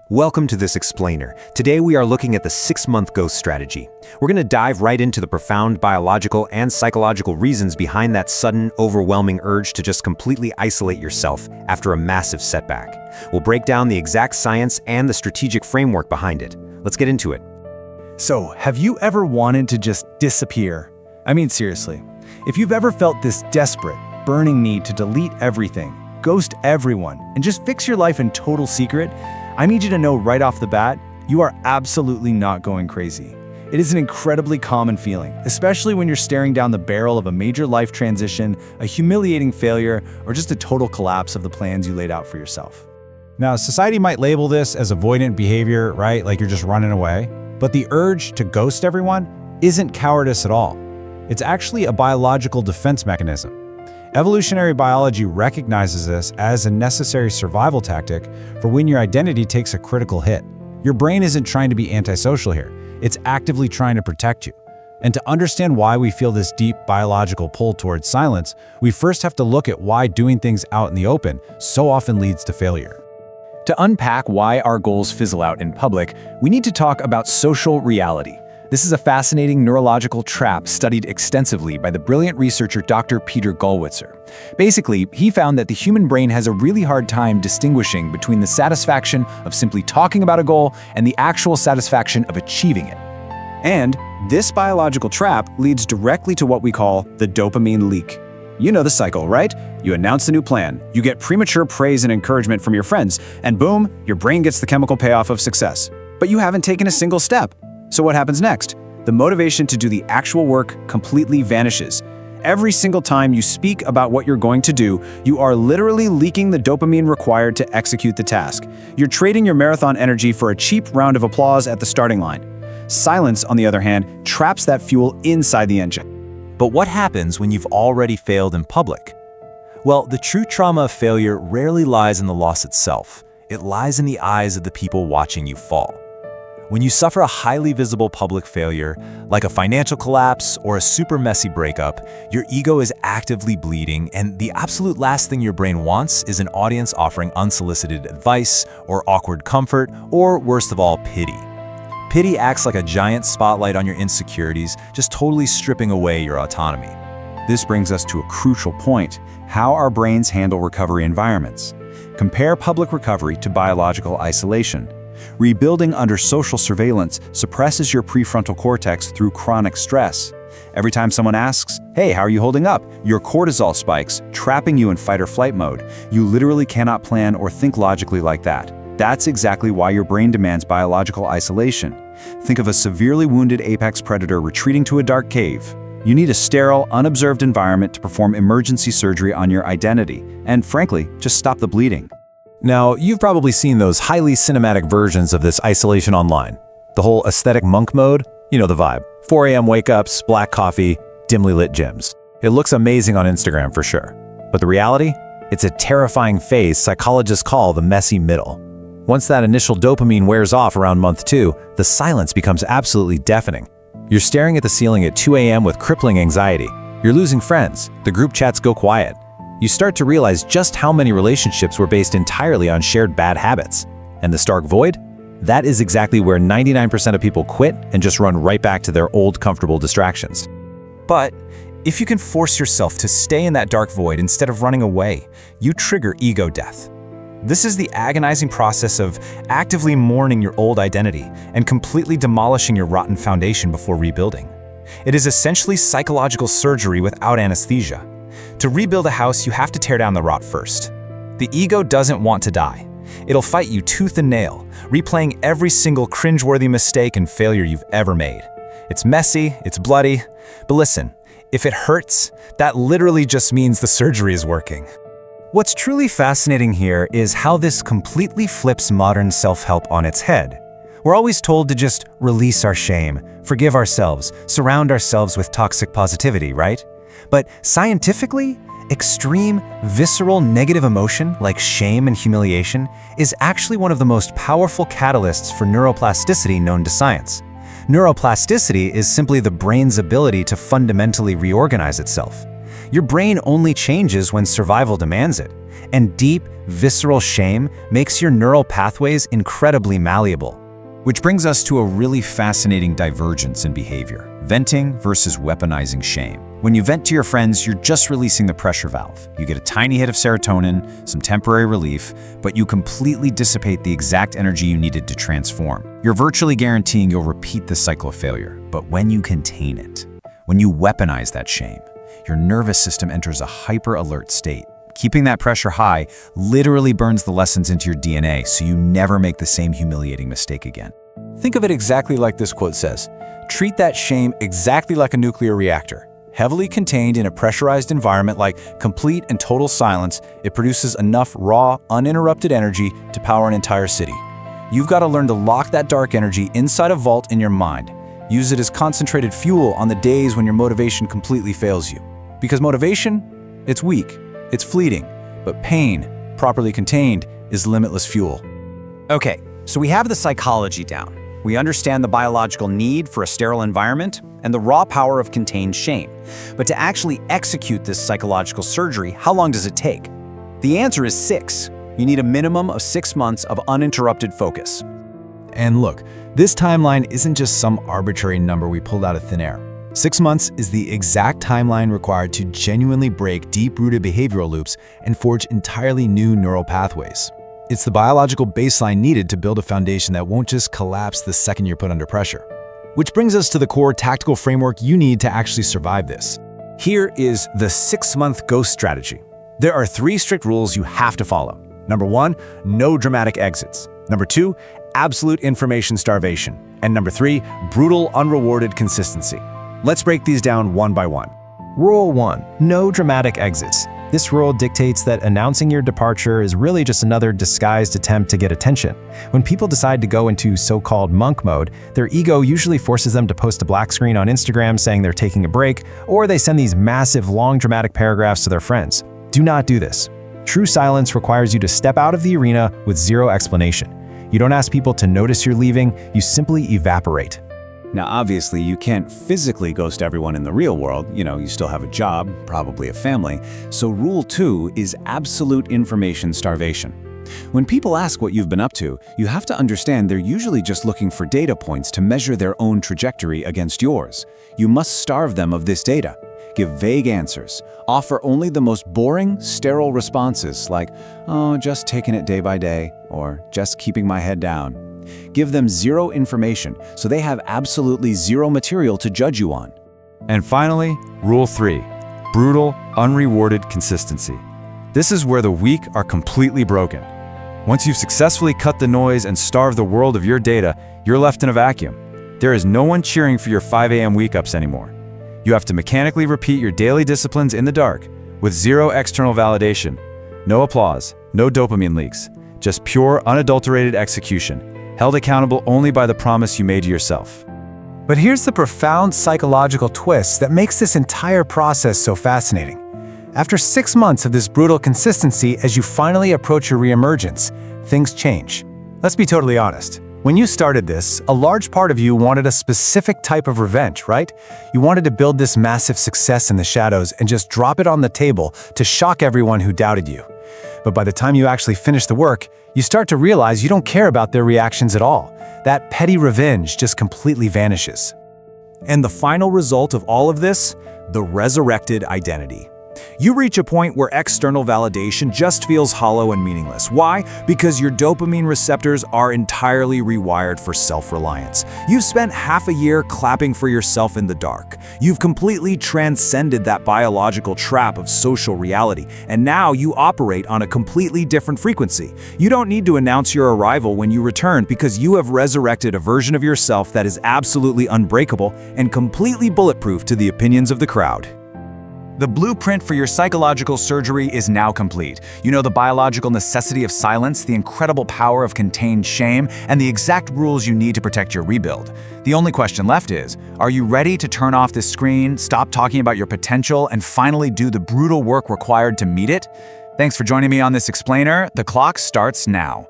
Welcome to this explainer. Today we are looking at the 6-month ghost strategy. We're going to dive right into the profound biological and psychological reasons behind that sudden, overwhelming urge to just completely isolate yourself after a massive setback. We'll break down the exact science and the strategic framework behind it. Let's get into it. So, have you ever wanted to just disappear? I mean, seriously. If you've ever felt this desperate, burning need to delete everything, ghost everyone, and just fix your life in total secret, I need you to know right off the bat, you are absolutely not going crazy. It is an incredibly common feeling, especially when you're staring down the barrel of a major life transition, a humiliating failure, or just a total collapse of the plans you laid out for yourself. Now, society might label this as avoidant behavior, right? Like you're just running away. But the urge to ghost everyone isn't cowardice at all. It's actually a biological defense mechanism. Evolutionary biology recognizes this as a necessary survival tactic for when your identity takes a critical hit. Your brain isn't trying to be antisocial here. It's actively trying to protect you. And to understand why we feel this deep biological pull towards silence, we first have to look at why doing things out in the open so often leads to failure. To unpack why our goals fizzle out in public, we need to talk about social reality. This is a fascinating neurological trap studied extensively by the brilliant researcher Dr. Peter Gollwitzer. Basically, he found that the human brain has a really hard time distinguishing between the satisfaction of simply talking about a goal and the actual satisfaction of achieving it. And this biological trap leads directly to what we call the dopamine leak. You know the cycle, right? You announce a new plan, you get premature praise and encouragement from your friends, and boom, your brain gets the chemical payoff of success. But you haven't taken a single step. So what happens next? The motivation to do the actual work completely vanishes. Every single time you speak about what you're going to do, you are literally leaking the dopamine required to execute the task. You're trading your marathon energy for a cheap round of applause at the starting line. Silence, on the other hand, traps that fuel inside the engine. But what happens when you've already failed in public? Well, the true trauma of failure rarely lies in the loss itself. It lies in the eyes of the people watching you fall. When you suffer a highly visible public failure, like a financial collapse or a super messy breakup, your ego is actively bleeding, and the absolute last thing your brain wants is an audience offering unsolicited advice or awkward comfort, or worst of all, pity. Pity acts like a giant spotlight on your insecurities, just totally stripping away your autonomy. This brings us to a crucial point: how our brains handle recovery environments. Compare public recovery to biological isolation. Rebuilding under social surveillance suppresses your prefrontal cortex through chronic stress. Every time someone asks, "Hey, how are you holding up?" your cortisol spikes, trapping you in fight or flight mode. You literally cannot plan or think logically like that. That's exactly why your brain demands biological isolation. Think of a severely wounded apex predator retreating to a dark cave. You need a sterile, unobserved environment to perform emergency surgery on your identity, and frankly, just stop the bleeding. Now, you've probably seen those highly cinematic versions of this isolation online. The whole aesthetic monk mode, you know the vibe. 4 a.m. wake-ups, black coffee, dimly lit gyms. It looks amazing on Instagram for sure. But the reality? It's a terrifying phase psychologists call the messy middle. Once that initial dopamine wears off around month 2, the silence becomes absolutely deafening. You're staring at the ceiling at 2 a.m. with crippling anxiety. You're losing friends. The group chats go quiet. You start to realize just how many relationships were based entirely on shared bad habits. And the stark void? That is exactly where 99% of people quit and just run right back to their old comfortable distractions. But if you can force yourself to stay in that dark void instead of running away, you trigger ego death. This is the agonizing process of actively mourning your old identity and completely demolishing your rotten foundation before rebuilding. It is essentially psychological surgery without anesthesia. To rebuild a house, you have to tear down the rot first. The ego doesn't want to die. It'll fight you tooth and nail, replaying every single cringeworthy mistake and failure you've ever made. It's messy, it's bloody, but listen, if it hurts, that literally just means the surgery is working. What's truly fascinating here is how this completely flips modern self-help on its head. We're always told to just release our shame, forgive ourselves, surround ourselves with toxic positivity, right? But scientifically, extreme, visceral, negative emotion like shame and humiliation is actually one of the most powerful catalysts for neuroplasticity known to science. Neuroplasticity is simply the brain's ability to fundamentally reorganize itself. Your brain only changes when survival demands it. And deep, visceral shame makes your neural pathways incredibly malleable. Which brings us to a really fascinating divergence in behavior: venting versus weaponizing shame. When you vent to your friends, you're just releasing the pressure valve. You get a tiny hit of serotonin, some temporary relief, but you completely dissipate the exact energy you needed to transform. You're virtually guaranteeing you'll repeat this cycle of failure. But when you contain it, when you weaponize that shame, your nervous system enters a hyper-alert state. Keeping that pressure high literally burns the lessons into your DNA, so you never make the same humiliating mistake again. Think of it exactly like this quote says: treat that shame exactly like a nuclear reactor. Heavily contained in a pressurized environment like complete and total silence, it produces enough raw, uninterrupted energy to power an entire city. You've got to learn to lock that dark energy inside a vault in your mind. Use it as concentrated fuel on the days when your motivation completely fails you. Because motivation, it's weak, it's fleeting, but pain, properly contained, is limitless fuel. Okay, so we have the psychology down. We understand the biological need for a sterile environment and the raw power of contained shame. But to actually execute this psychological surgery, how long does it take? The answer is 6. You need a minimum of 6 months of uninterrupted focus. And look, this timeline isn't just some arbitrary number we pulled out of thin air. 6 months is the exact timeline required to genuinely break deep-rooted behavioral loops and forge entirely new neural pathways. It's the biological baseline needed to build a foundation that won't just collapse the second you're put under pressure. Which brings us to the core tactical framework you need to actually survive this. Here is the 6-month ghost strategy. There are 3 strict rules you have to follow. Number 1, no dramatic exits. Number 2, absolute information starvation. And number 3, brutal, unrewarded consistency. Let's break these down one by one. Rule 1. No dramatic exits. This rule dictates that announcing your departure is really just another disguised attempt to get attention. When people decide to go into so-called monk mode, their ego usually forces them to post a black screen on Instagram saying they're taking a break, or they send these massive, long, dramatic paragraphs to their friends. Do not do this. True silence requires you to step out of the arena with zero explanation. You don't ask people to notice you're leaving, you simply evaporate. Now, obviously, you can't physically ghost everyone in the real world. You still have a job, probably a family. So rule 2 is absolute information starvation. When people ask what you've been up to, you have to understand they're usually just looking for data points to measure their own trajectory against yours. You must starve them of this data. Give vague answers. Offer only the most boring, sterile responses like, "Oh, just taking it day by day," or "just keeping my head down." Give them zero information, so they have absolutely zero material to judge you on. And finally, Rule 3, brutal, unrewarded consistency. This is where the weak are completely broken. Once you've successfully cut the noise and starved the world of your data, you're left in a vacuum. There is no one cheering for your 5 a.m. wake-ups anymore. You have to mechanically repeat your daily disciplines in the dark, with zero external validation. No applause, no dopamine leaks, just pure, unadulterated execution, held accountable only by the promise you made to yourself. But here's the profound psychological twist that makes this entire process so fascinating. After 6 months of this brutal consistency, as you finally approach your reemergence, things change. Let's be totally honest. When you started this, a large part of you wanted a specific type of revenge, right? You wanted to build this massive success in the shadows and just drop it on the table to shock everyone who doubted you. But by the time you actually finish the work, you start to realize you don't care about their reactions at all. That petty revenge just completely vanishes. And the final result of all of this? The resurrected identity. You reach a point where external validation just feels hollow and meaningless. Why? Because your dopamine receptors are entirely rewired for self-reliance. You've spent half a year clapping for yourself in the dark. You've completely transcended that biological trap of social reality, and now you operate on a completely different frequency. You don't need to announce your arrival when you return because you have resurrected a version of yourself that is absolutely unbreakable and completely bulletproof to the opinions of the crowd. The blueprint for your psychological surgery is now complete. You know the biological necessity of silence, the incredible power of contained shame, and the exact rules you need to protect your rebuild. The only question left is, are you ready to turn off this screen, stop talking about your potential, and finally do the brutal work required to meet it? Thanks for joining me on this explainer. The clock starts now.